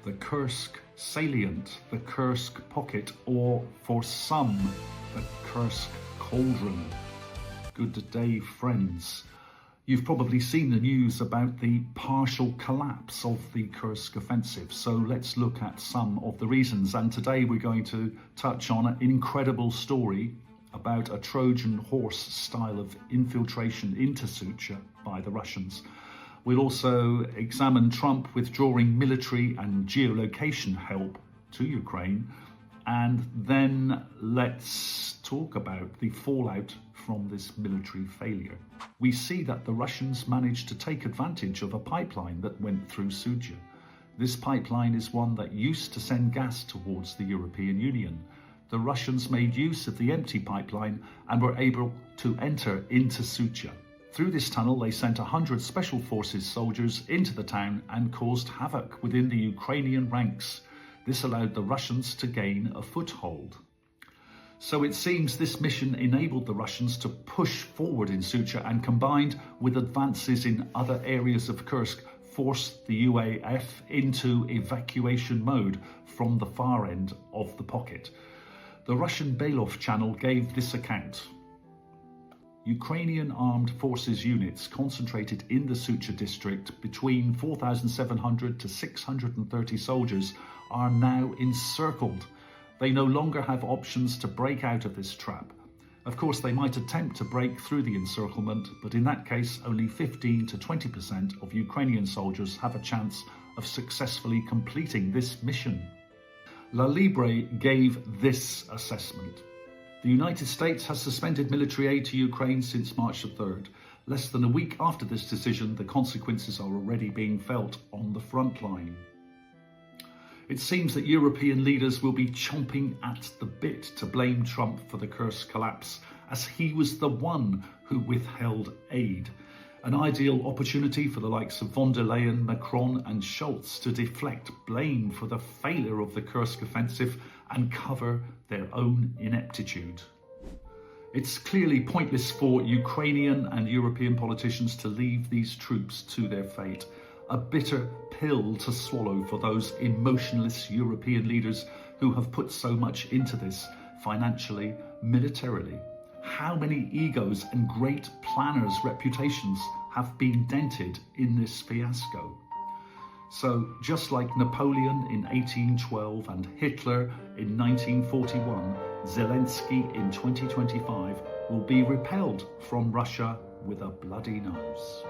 the Kursk salient, the Kursk pocket, or for some, the Kursk cauldron. Good day, friends. You've probably seen the news about the partial collapse of the Kursk offensive, so let's look at some of the reasons. And today we're going to touch on an incredible story about a Trojan horse style of infiltration into Sudzha by the Russians. We'll also examine Trump withdrawing military and geolocation help to Ukraine. And then let's talk about the fallout from this military failure. We see that the Russians managed to take advantage of a pipeline that went through Sudzha. This pipeline is one that used to send gas towards the European Union. The Russians made use of the empty pipeline and were able to enter into Sudzha. Through this tunnel, they sent 100 Special Forces soldiers into the town and caused havoc within the Ukrainian ranks. This allowed the Russians to gain a foothold. So it seems this mission enabled the Russians to push forward in Sudzha and, combined with advances in other areas of Kursk, forced the UAF into evacuation mode from the far end of the pocket. The Russian Belov channel gave this account. Ukrainian armed forces units concentrated in the Sudzha district, between 4,700 to 630 soldiers, are now encircled. They no longer have options to break out of this trap. Of course, they might attempt to break through the encirclement, but in that case, only 15 to 20% of Ukrainian soldiers have a chance of successfully completing this mission. La Libre gave this assessment. The United States has suspended military aid to Ukraine since March the 3rd. Less than a week after this decision, the consequences are already being felt on the front line. It seems that European leaders will be chomping at the bit to blame Trump for the Kursk collapse, as he was the one who withheld aid. An ideal opportunity for the likes of von der Leyen, Macron and Scholz to deflect blame for the failure of the Kursk offensive and cover their own ineptitude. It's clearly pointless for Ukrainian and European politicians to leave these troops to their fate. A bitter pill to swallow for those emotionless European leaders who have put so much into this, financially, militarily. How many egos and great planners' reputations have been dented in this fiasco? So, just like Napoleon in 1812 and Hitler in 1941, Zelensky in 2025 will be repelled from Russia with a bloody nose.